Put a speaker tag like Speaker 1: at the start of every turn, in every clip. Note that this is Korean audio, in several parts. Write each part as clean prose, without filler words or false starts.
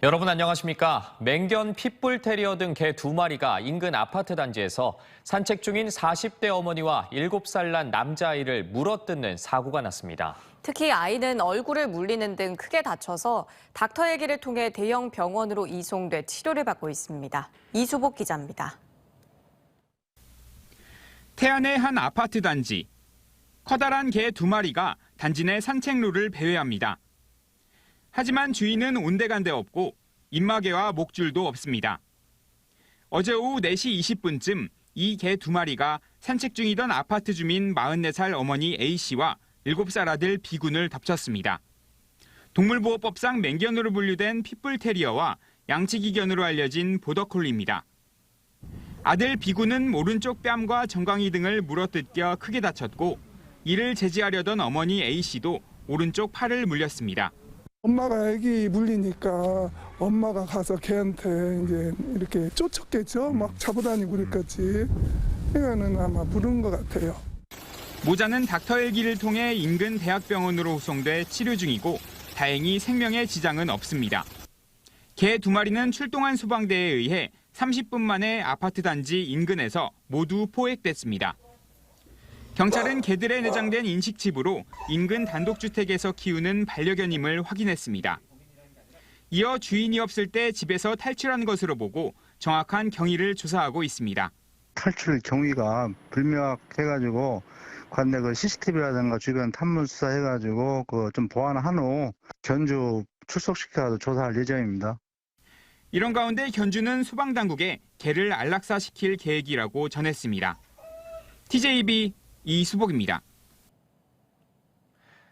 Speaker 1: 여러분 안녕하십니까? 맹견 핏불 테리어 등 개 2마리가 인근 아파트 단지에서 산책 중인 40대 어머니와 7살 난 남자아이를 물어뜯는 사고가 났습니다.
Speaker 2: 특히 아이는 얼굴을 물리는 등 크게 다쳐서 닥터 헬기를 통해 대형 병원으로 이송돼 치료를 받고 있습니다. 이수복 기자입니다.
Speaker 3: 태안의 한 아파트 단지. 커다란 개 2마리가 단지 내 산책로를 배회합니다. 하지만 주인은 온데간데 없고 입마개와 목줄도 없습니다. 어제 오후 4시 20분쯤 이 개 2마리가 산책 중이던 아파트 주민 44살 어머니 A씨와 7살 아들 B군을 덮쳤습니다. 동물보호법상 맹견으로 분류된 핏불 테리어와 양치기견으로 알려진 보더콜리입니다. 아들 B군은 오른쪽 뺨과 정강이 등을 물어뜯겨 크게 다쳤고 이를 제지하려던 어머니 A씨도 오른쪽 팔을 물렸습니다.
Speaker 4: 엄마가 애기 물리니까 엄마가 가서 걔한테 이제 이렇게 쫓았겠죠. 막 잡아다니고 그랬겠지. 그러니까는 아마 물은 것 같아요.
Speaker 3: 모자는 닥터 헬기를 통해 인근 대학병원으로 후송돼 치료 중이고 다행히 생명에 지장은 없습니다. 개 2마리는 출동한 소방대에 의해 30분 만에 아파트 단지 인근에서 모두 포획됐습니다. 경찰은 개들에 내장된 인식칩으로 인근 단독주택에서 키우는 반려견임을 확인했습니다. 이어 주인이 없을 때 집에서 탈출한 것으로 보고 정확한 경위를 조사하고 있습니다.
Speaker 5: 탈출 경위가 불명확해가지고 관내 CCTV라든가 주변 탐문 수사해가지고 좀 보완한 후 견주 출석시켜서 조사할 예정입니다.
Speaker 3: 이런 가운데 견주는 소방당국에 개를 안락사시킬 계획이라고 전했습니다. TJB 이수복입니다.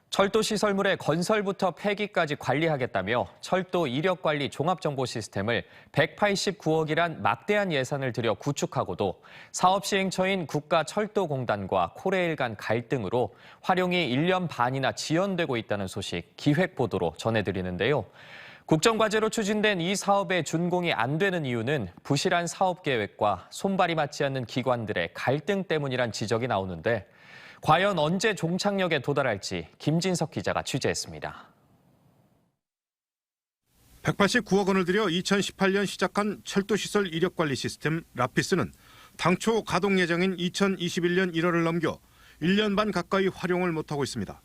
Speaker 1: 철도 시설물의 건설부터 폐기까지 관리하겠다며 철도 이력관리 종합정보 시스템을 189억이란 막대한 예산을 들여 구축하고도 사업 시행처인 국가철도공단과 코레일 간 갈등으로 활용이 1년 반이나 지연되고 있다는 소식 기획보도로 전해드리는데요. 국정과제로 추진된 이 사업의 준공이 안 되는 이유는 부실한 사업 계획과 손발이 맞지 않는 기관들의 갈등 때문이란 지적이 나오는데 과연 언제 종착역에 도달할지 김진석 기자가 취재했습니다.
Speaker 6: 189억 원을 들여 2018년 시작한 철도시설 이력관리 시스템 라피스는 당초 가동 예정인 2021년 1월을 넘겨 1년 반 가까이 활용을 못하고 있습니다.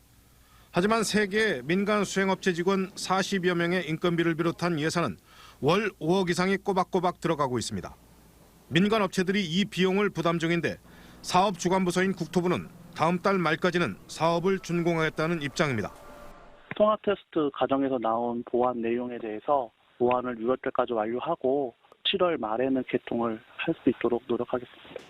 Speaker 6: 하지만 세계 민간 수행업체 직원 40여 명의 인건비를 비롯한 예산은 월 5억 이상이 꼬박꼬박 들어가고 있습니다. 민간 업체들이 이 비용을 부담 중인데 사업 주관부서인 국토부는 다음 달 말까지는 사업을 준공하겠다는 입장입니다.
Speaker 7: 통합 테스트 과정에서 나온 보완 내용에 대해서 보완을 6월 달까지 완료하고 7월 말에는 개통을 할 수 있도록 노력하겠습니다.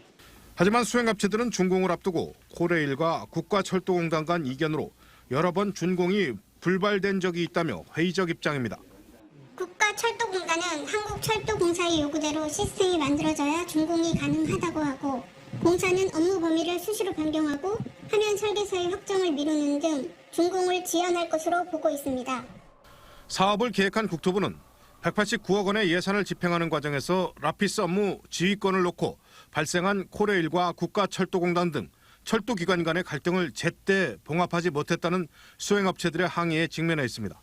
Speaker 6: 하지만 수행업체들은 준공을 앞두고 코레일과 국가철도공단 간 이견으로 여러 번 준공이 불발된 적이 있다며 회의적 입장입니다.
Speaker 8: 국가철도공단은 한국철도공사의 요구대로 시스템이 만들어져야 준공이 가능하다고 하고 공사는 업무 범위를 수시로 변경하고 화면 설계서의 확정을 미루는 등 준공을 지연할 것으로 보고 있습니다.
Speaker 6: 사업을 계획한 국토부는 189억 원의 예산을 집행하는 과정에서 라피스 업무 지휘권을 놓고 발생한 코레일과 국가철도공단 등 철도기관 간의 갈등을 제때 봉합하지 못했다는 수행업체들의 항의에 직면해 있습니다.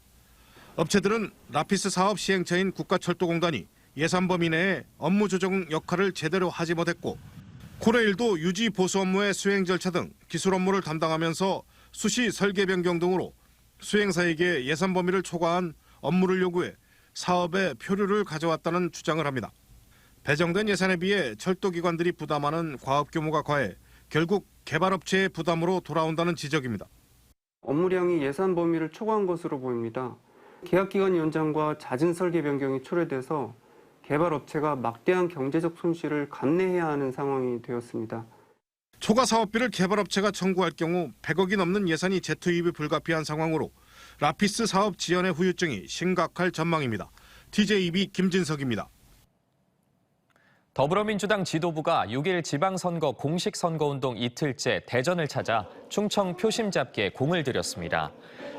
Speaker 6: 업체들은 라피스 사업 시행처인 국가철도공단이 예산 범위 내에 업무 조정 역할을 제대로 하지 못했고 코레일도 유지 보수 업무의 수행 절차 등 기술 업무를 담당하면서 수시 설계 변경 등으로 수행사에게 예산 범위를 초과한 업무를 요구해 사업의 표류를 가져왔다는 주장을 합니다. 배정된 예산에 비해 철도기관들이 부담하는 과업 규모가 과해 결국 개발업체의 부담으로 돌아온다는 지적입니다.
Speaker 9: 업무량이 예산 범위를 초과한 것으로 보입니다. 계약기간 연장과 잦은 설계 변경이 초래돼서 개발업체가 막대한 경제적 손실을 감내해야 하는 상황이 되었습니다.
Speaker 6: 초과 사업비를 개발업체가 청구할 경우 100억이 넘는 예산이 재투입이 불가피한 상황으로 라피스 사업 지연의 후유증이 심각할 전망입니다. TJB 김진석입니다.
Speaker 1: 더불어민주당 지도부가 6일 지방선거 공식 선거운동 이틀째 대전을 찾아 충청 표심 잡기에 공을 들였습니다.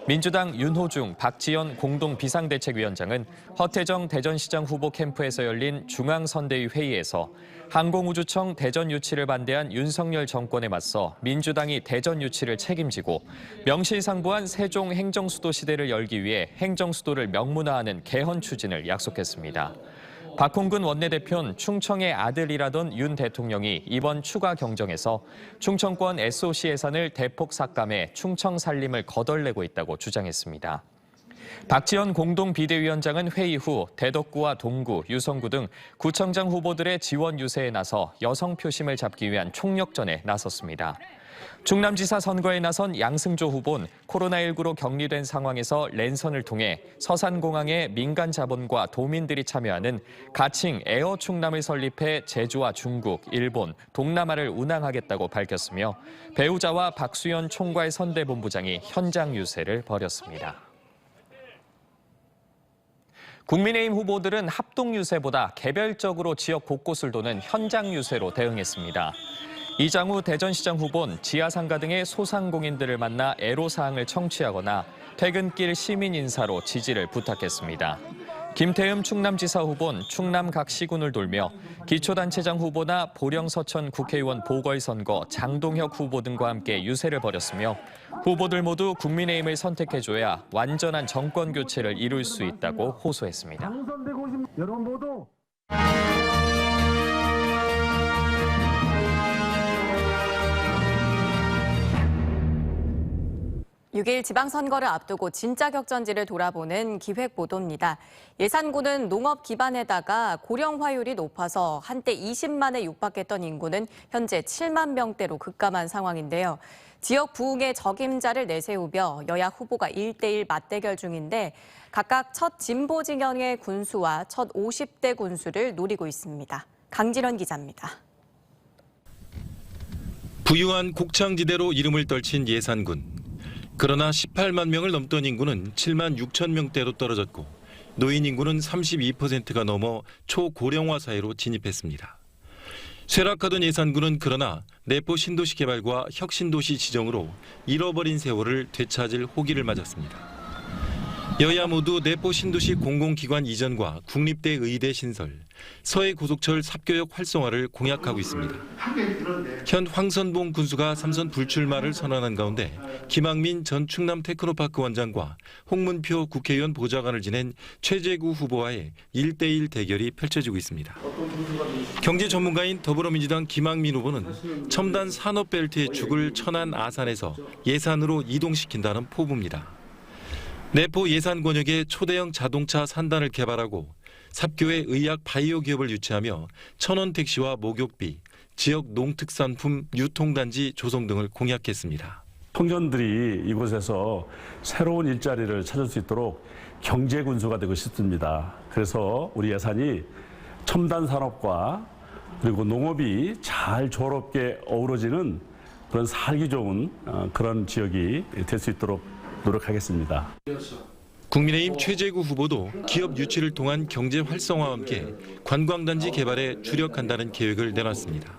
Speaker 1: 민주당 윤호중, 박지원 공동 비상대책위원장은 허태정 대전시장 후보 캠프에서 열린 중앙선대위 회의에서 항공우주청 대전 유치를 반대한 윤석열 정권에 맞서 민주당이 대전 유치를 책임지고 명실상부한 세종 행정수도 시대를 열기 위해 행정수도를 명문화하는 개헌 추진을 약속했습니다. 박홍근 원내대표는 충청의 아들이라던 윤 대통령이 이번 추가 경정에서 충청권 SOC 예산을 대폭 삭감해 충청 살림을 거덜내고 있다고 주장했습니다. 박지원 공동비대위원장은 회의 후 대덕구와 동구, 유성구 등 구청장 후보들의 지원 유세에 나서 여성 표심을 잡기 위한 총력전에 나섰습니다. 충남지사 선거에 나선 양승조 후보는 코로나19로 격리된 상황에서 랜선을 통해 서산공항에 민간 자본과 도민들이 참여하는 가칭 에어 충남을 설립해 제주와 중국, 일본, 동남아를 운항하겠다고 밝혔으며 배우자와 박수현 총괄 선대본부장이 현장 유세를 벌였습니다. 국민의힘 후보들은 합동 유세보다 개별적으로 지역 곳곳을 도는 현장 유세로 대응했습니다. 이장우 대전시장 후보는 지하상가 등의 소상공인들을 만나 애로사항을 청취하거나 퇴근길 시민 인사로 지지를 부탁했습니다. 김태흠 충남지사 후보는 충남 각 시군을 돌며 기초단체장 후보나 보령서천 국회의원 보궐선거 장동혁 후보 등과 함께 유세를 벌였으며 후보들 모두 국민의힘을 선택해줘야 완전한 정권 교체를 이룰 수 있다고 호소했습니다.
Speaker 2: 6일 지방선거를 앞두고 진짜 격전지를 돌아보는 기획보도입니다. 예산군은 농업 기반에다가 고령화율이 높아서 한때 20만에 육박했던 인구는 현재 7만 명대로 급감한 상황인데요. 지역 부흥의 적임자를 내세우며 여야 후보가 1대1 맞대결 중인데 각각 첫 진보 진영의 군수와 첫 50대 군수를 노리고 있습니다. 강진원 기자입니다.
Speaker 10: 부유한 곡창지대로 이름을 떨친 예산군. 그러나 18만 명을 넘던 인구는 7만 6천 명대로 떨어졌고 노인 인구는 32%가 넘어 초고령화 사회로 진입했습니다. 쇠락하던 예산군은 그러나 내포 신도시 개발과 혁신도시 지정으로 잃어버린 세월을 되찾을 호기를 맞았습니다. 여야 모두 내포 신도시 공공기관 이전과 국립대 의대 신설, 서해 고속철 삽교역 활성화를 공약하고 있습니다. 현 황선봉 군수가 삼선 불출마를 선언한 가운데 김학민 전 충남 테크노파크 원장과 홍문표 국회의원 보좌관을 지낸 최재구 후보와의 1대1 대결이 펼쳐지고 있습니다. 경제 전문가인 더불어민주당 김학민 후보는 첨단 산업벨트의 죽을 천안 아산에서 예산으로 이동시킨다는 포부입니다. 내포 예산 권역에 초대형 자동차 산단을 개발하고 삽교에 의약 바이오 기업을 유치하며 천원 택시와 목욕비, 지역 농특산품 유통단지 조성 등을 공약했습니다.
Speaker 11: 청년들이 이곳에서 새로운 일자리를 찾을 수 있도록 경제 군수가 되고 싶습니다. 그래서 우리 예산이 첨단 산업과 그리고 농업이 잘 조화롭게 어우러지는 그런 살기 좋은 그런 지역이 될 수 있도록 노력하겠습니다.
Speaker 10: 국민의힘 최재구 후보도 기업 유치를 통한 경제 활성화와 함께 관광단지 개발에 주력한다는 계획을 내놨습니다.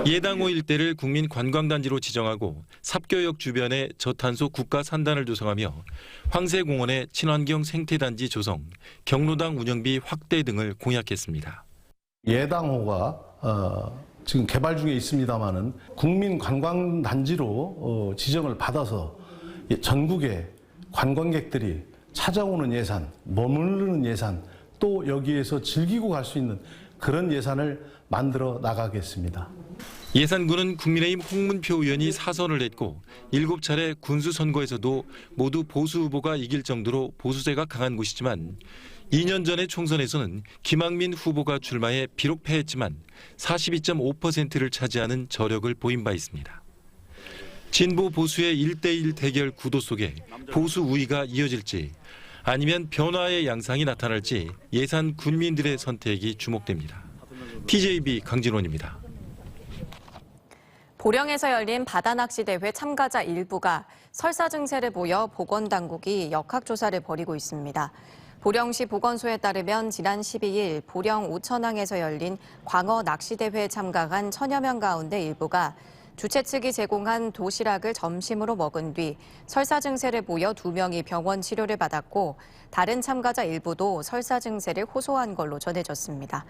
Speaker 10: 예당호 일대를 국민 관광단지로 지정하고 삽교역 주변에 저탄소 국가 산단을 조성하며 황새공원의 친환경 생태단지 조성, 경로당 운영비 확대 등을 공약했습니다.
Speaker 12: 예당호가 지금 개발 중에 있습니다마는 국민 관광단지로 지정을 받아서 전국의 관광객들이 찾아오는 예산, 머무르는 예산, 또 여기에서 즐기고 갈 수 있는 그런 예산을 만들어 나가겠습니다.
Speaker 10: 예산군은 국민의힘 홍문표 의원이 사선을 냈고 7차례 군수 선거에서도 모두 보수 후보가 이길 정도로 보수세가 강한 곳이지만 2년 전의 총선에서는 김학민 후보가 출마해 비록 패했지만 42.5%를 차지하는 저력을 보인 바 있습니다. 진보 보수의 1대1 대결 구도 속에 보수 우위가 이어질지 아니면 변화의 양상이 나타날지 예산 군민들의 선택이 주목됩니다. TJB 강진원입니다.
Speaker 2: 보령에서 열린 바다낚시대회 참가자 일부가 설사 증세를 보여 보건당국이 역학조사를 벌이고 있습니다. 보령시 보건소에 따르면 지난 12일 보령 오천항에서 열린 광어 낚시대회에 참가한 천여 명 가운데 일부가 주최 측이 제공한 도시락을 점심으로 먹은 뒤 설사 증세를 보여 2명이 병원 치료를 받았고 다른 참가자 일부도 설사 증세를 호소한 걸로 전해졌습니다.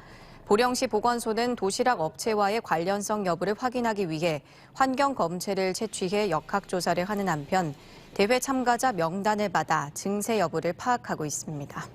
Speaker 2: 보령시 보건소는 도시락 업체와의 관련성 여부를 확인하기 위해 환경검체를 채취해 역학조사를 하는 한편 대회 참가자 명단을 받아 증세 여부를 파악하고 있습니다.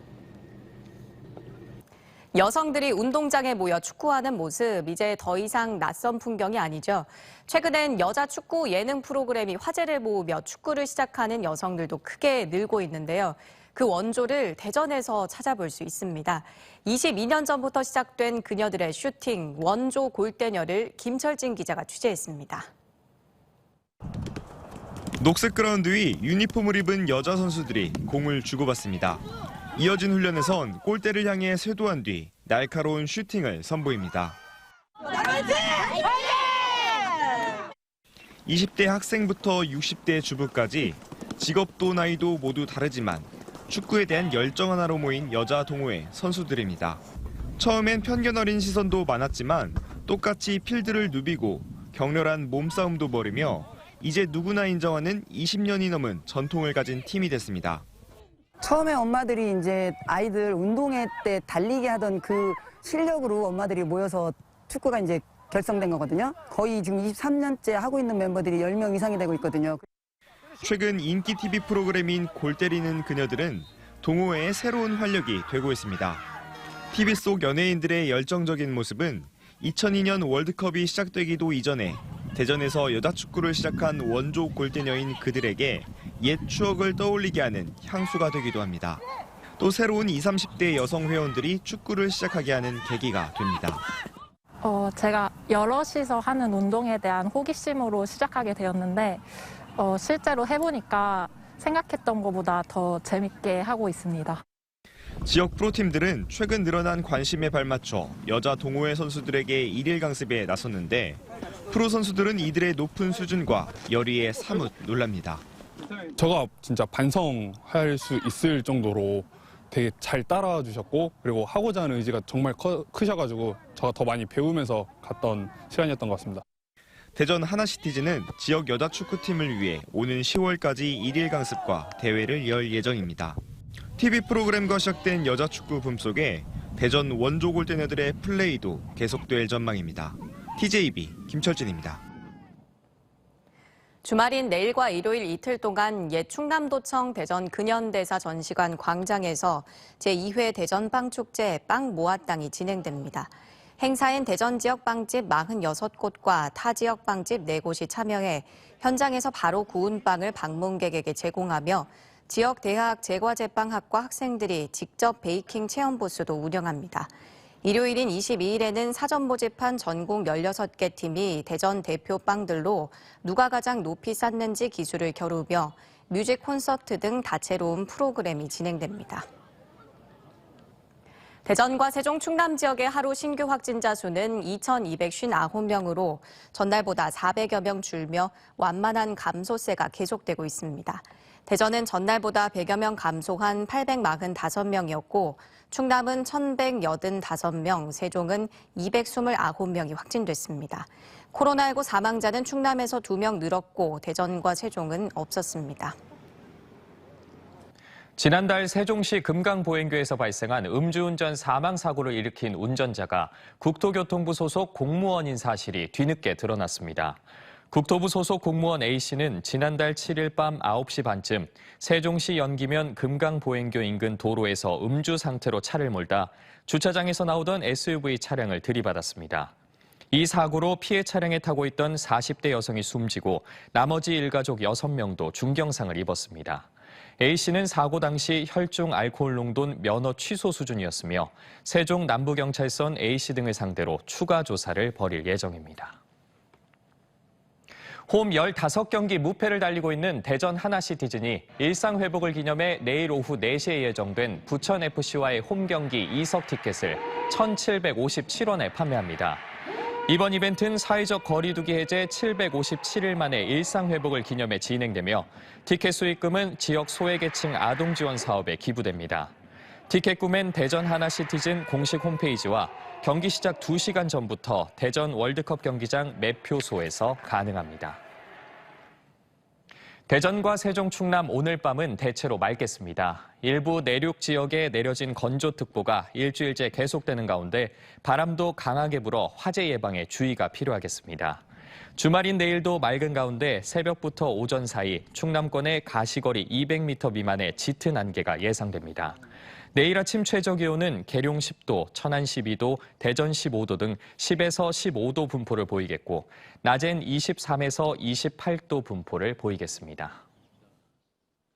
Speaker 2: 여성들이 운동장에 모여 축구하는 모습, 이제 더 이상 낯선 풍경이 아니죠. 최근엔 여자 축구 예능 프로그램이 화제를 모으며 축구를 시작하는 여성들도 크게 늘고 있는데요. 그 원조를 대전에서 찾아볼 수 있습니다. 22년 전부터 시작된 그녀들의 슈팅, 원조 골대녀를 김철진 기자가 취재했습니다.
Speaker 13: 녹색 그라운드 위 유니폼을 입은 여자 선수들이 공을 주고받습니다. 이어진 훈련에선 골대를 향해 쇄도한 뒤 날카로운 슈팅을 선보입니다. 20대 학생부터 60대 주부까지 직업도 나이도 모두 다르지만 축구에 대한 열정 하나로 모인 여자 동호회 선수들입니다. 처음엔 편견 어린 시선도 많았지만 똑같이 필드를 누비고 격렬한 몸싸움도 벌이며 이제 누구나 인정하는 20년이 넘은 전통을 가진 팀이 됐습니다.
Speaker 14: 처음에 엄마들이 이제 아이들 운동회 때 달리기 하던 그 실력으로 엄마들이 모여서 축구가 이제 결성된 거거든요. 거의 지금 23년째 하고 있는 멤버들이 10명 이상이 되고 있거든요.
Speaker 13: 최근 인기 TV 프로그램인 골 때리는 그녀들은 동호회의 새로운 활력이 되고 있습니다. TV 속 연예인들의 열정적인 모습은 2002년 월드컵이 시작되기도 이전에 대전에서 여자 축구를 시작한 원조 골대녀인 그들에게 옛 추억을 떠올리게 하는 향수가 되기도 합니다. 또 새로운 20, 30대 여성 회원들이 축구를 시작하게 하는 계기가 됩니다.
Speaker 15: 제가 여럿이서 하는 운동에 대한 호기심으로 시작하게 되었는데 실제로 해보니까 생각했던 것보다 더 재밌게 하고 있습니다.
Speaker 13: 지역 프로팀들은 최근 늘어난 관심에 발맞춰 여자 동호회 선수들에게 일일 강습에 나섰는데 프로 선수들은 이들의 높은 수준과 열의에 사뭇 놀랍니다.
Speaker 16: 저가 진짜 반성할 수 있을 정도로 되게 잘 따라와 주셨고 그리고 하고자 하는 의지가 정말 크셔가지고 제가 더 많이 배우면서 갔던 시간이었던 것 같습니다.
Speaker 13: 대전 하나시티즈는 지역 여자 축구팀을 위해 오는 10월까지 일일 강습과 대회를 열 예정입니다. TV 프로그램과 시작된 여자 축구 붐 속에 대전 원조 골대녀들의 플레이도 계속될 전망입니다. TJB 김철진입니다.
Speaker 2: 주말인 내일과 일요일 이틀 동안 옛 충남도청 대전 근현대사 전시관 광장에서 제2회 대전빵축제 빵모아땅이 진행됩니다. 행사엔 대전 지역 빵집 46곳과 타 지역 빵집 4곳이 참여해 현장에서 바로 구운 빵을 방문객에게 제공하며 지역 대학 제과제빵학과 학생들이 직접 베이킹 체험 부스도 운영합니다. 일요일인 22일에는 사전 모집한 전국 16개 팀이 대전 대표 빵들로 누가 가장 높이 쌓는지 기술을 겨루며 뮤직 콘서트 등 다채로운 프로그램이 진행됩니다. 대전과 세종 충남 지역의 하루 신규 확진자 수는 2,259명으로 전날보다 400여 명 줄며 완만한 감소세가 계속되고 있습니다. 대전은 전날보다 100여 명 감소한 845명이었고 충남은 1,185명, 세종은 229명이 확진됐습니다. 코로나19 사망자는 충남에서 2명 늘었고 대전과 세종은 없었습니다.
Speaker 1: 지난달 세종시 금강보행교에서 발생한 음주운전 사망사고를 일으킨 운전자가 국토교통부 소속 공무원인 사실이 뒤늦게 드러났습니다. 국토부 소속 공무원 A씨는 지난달 7일 밤 9시 반쯤 세종시 연기면 금강보행교 인근 도로에서 음주 상태로 차를 몰다 주차장에서 나오던 SUV 차량을 들이받았습니다. 이 사고로 피해 차량에 타고 있던 40대 여성이 숨지고 나머지 일가족 6명도 중경상을 입었습니다. A씨는 사고 당시 혈중 알코올 농도는 면허 취소 수준이었으며 세종 남부경찰선 A씨 등을 상대로 추가 조사를 벌일 예정입니다. 홈 15경기 무패를 달리고 있는 대전 하나시티즌이 일상 회복을 기념해 내일 오후 4시에 예정된 부천FC와의 홈 경기 2석 티켓을 1,757원에 판매합니다. 이번 이벤트는 사회적 거리두기 해제 757일 만에 일상 회복을 기념해 진행되며 티켓 수익금은 지역 소외계층 아동 지원 사업에 기부됩니다. 티켓 구매는 대전 하나시티즌 공식 홈페이지와 경기 시작 2시간 전부터 대전 월드컵 경기장 매표소에서 가능합니다. 대전과 세종, 충남 오늘 밤은 대체로 맑겠습니다. 일부 내륙 지역에 내려진 건조특보가 일주일째 계속되는 가운데 바람도 강하게 불어 화재 예방에 주의가 필요하겠습니다. 주말인 내일도 맑은 가운데 새벽부터 오전 사이 충남권의 가시거리 200m 미만의 짙은 안개가 예상됩니다. 내일 아침 최저 기온은 계룡 10도, 천안 12도, 대전 15도 등 10에서 15도 분포를 보이겠고 낮엔 23에서 28도 분포를 보이겠습니다.